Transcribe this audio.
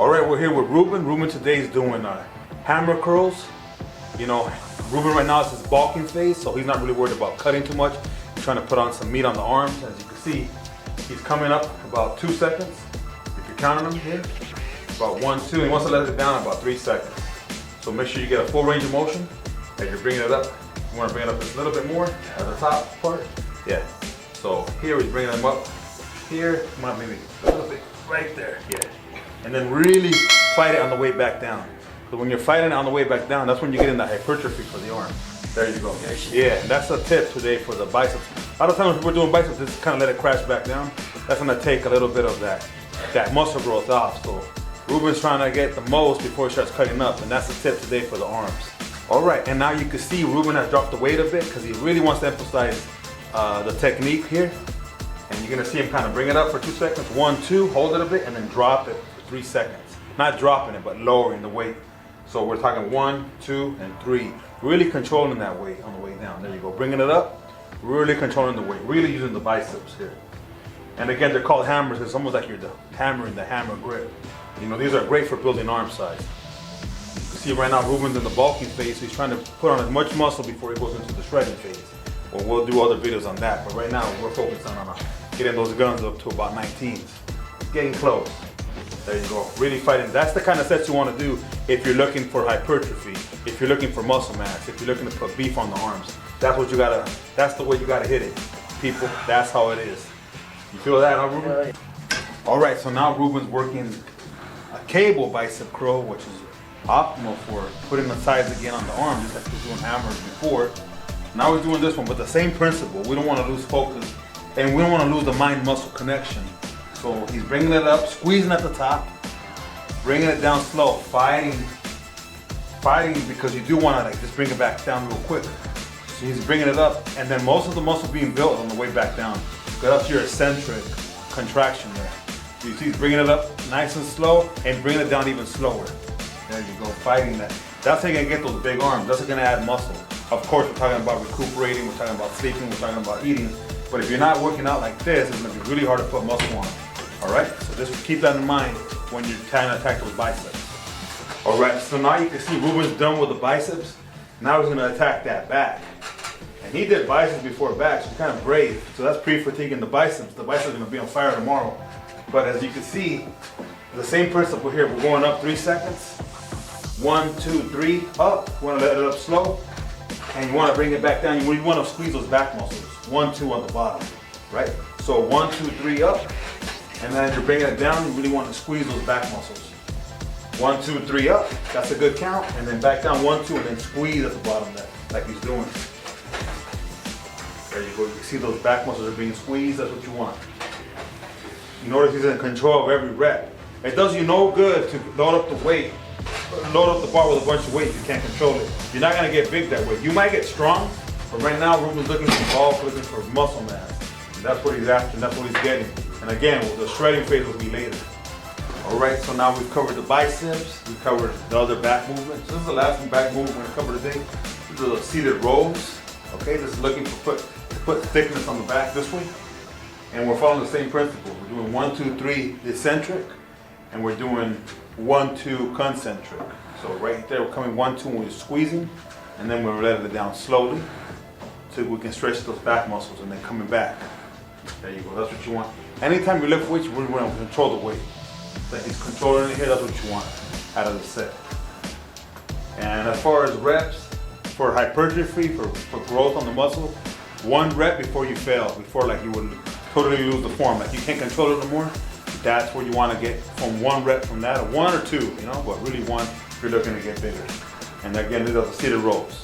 All right, we're here with Ruben. Ruben today is doing hammer curls. You know, Ruben right now is his bulking phase, so he's not really worried about cutting too much. He's trying to put on some meat on the arms. As you can see, he's coming up about 2 seconds. If you're counting them here, about 1, 2, and he wants to let it down about 3 seconds. So make sure you get a full range of motion as you're bringing it up. You want to bring it up just a little bit more at the top part. Yeah. So here he's bringing them up. Here, come on, maybe a little bit right there. Yeah. And then really fight it on the way back down. So when you're fighting it on the way back down, that's when you get in the hypertrophy for the arm. There you go. Yeah, and that's a tip today for the biceps. A lot of times when we're doing biceps, just kind of let it crash back down. That's gonna take a little bit of that muscle growth off. So Ruben's trying to get the most before he starts cutting up, and that's the tip today for the arms. All right, and now you can see Ruben has dropped the weight a bit because he really wants to emphasize the technique here. And you're gonna see him kind of bring it up for 2 seconds. 1, 2, hold it a bit, and then drop it for 3 seconds. Not dropping it, but lowering the weight. So we're talking 1, 2, and 3. Really controlling that weight on the way down. There you go. Bringing it up, really controlling the weight. Really using the biceps here. And again, they're called hammers. It's almost like you're hammering the hammer grip. You know, these are great for building arm size. You can see right now Ruben's in the bulking phase, so he's trying to put on as much muscle before he goes into the shredding phase. Well, we'll do other videos on that, but right now we're focused on getting those guns up to about 19s. Getting close. There you go. Really fighting. That's the kind of sets you want to do if you're looking for hypertrophy, if you're looking for muscle mass, if you're looking to put beef on the arms. That's what you gotta, that's the way you gotta hit it. People, that's how it is. You feel that, huh, Ruben? All right, so now Ruben's working a cable bicep curl, which is optimal for putting the sides again on the arm, just like he was doing hammers before. Now we're doing this one, but the same principle. We don't want to lose focus, and we don't want to lose the mind-muscle connection. So he's bringing it up, squeezing at the top, bringing it down slow, fighting because you do want to like just bring it back down real quick. So he's bringing it up, and then most of the muscle being built on the way back down. Go up to your eccentric contraction there. You see he's bringing it up nice and slow, and bringing it down even slower. There you go, fighting that. That's how you're gonna get those big arms. That's gonna add muscle. Of course, we're talking about recuperating, we're talking about sleeping, we're talking about eating. But if you're not working out like this, it's gonna be really hard to put muscle on. All right, so just keep that in mind when you're trying to attack those biceps. All right, so now you can see Ruben's done with the biceps. Now he's gonna attack that back. And he did biceps before back, so kind of brave. So that's pre-fatiguing the biceps. The biceps are gonna be on fire tomorrow. But as you can see, the same principle here. We're going up 3 seconds. 1, 2, 3, up. You wanna let it up slow. And you wanna bring it back down. You wanna squeeze those back muscles. 1, 2 on the bottom, right? So 1, 2, 3 up. And then as you're bringing it down, you really want to squeeze those back muscles. 1, 2, 3 up. That's a good count. And then back down 1, 2, and then squeeze at the bottom there, like he's doing. There you go. You can see those back muscles are being squeezed. That's what you want. You notice he's in control of every rep. It does you no good to load up the weight, load up the bar with a bunch of weight if you can't control it. You're not gonna get big that way. You might get strong, but right now Ruben's looking for bulk, looking for muscle mass. And that's what he's after, and that's what he's getting. And again, the shredding phase will be later. All right, so now we've covered the biceps, we've covered the other back movements. This is the last one back movement we're gonna cover today. These are the seated rows. Okay, this is looking to put thickness on the back this way. And we're following the same principle. We're doing 1, 2, 3 eccentric, and we're doing 1, 2 concentric. So right there, we're coming 1, 2, and we're squeezing, and then we're letting it down slowly so we can stretch those back muscles, and then coming back. There you go, that's what you want. Anytime you lift weights, you really want to control the weight. Like he's controlling it here, that's what you want out of the set. And as far as reps, for hypertrophy, for growth on the muscle, 1 rep before you fail, before like you would totally lose the form. Like you can't control it no more. That's where you want to get from 1 rep from that, or 1 or 2, you know, but really 1 if you're looking to get bigger. And again, these are the seated rows.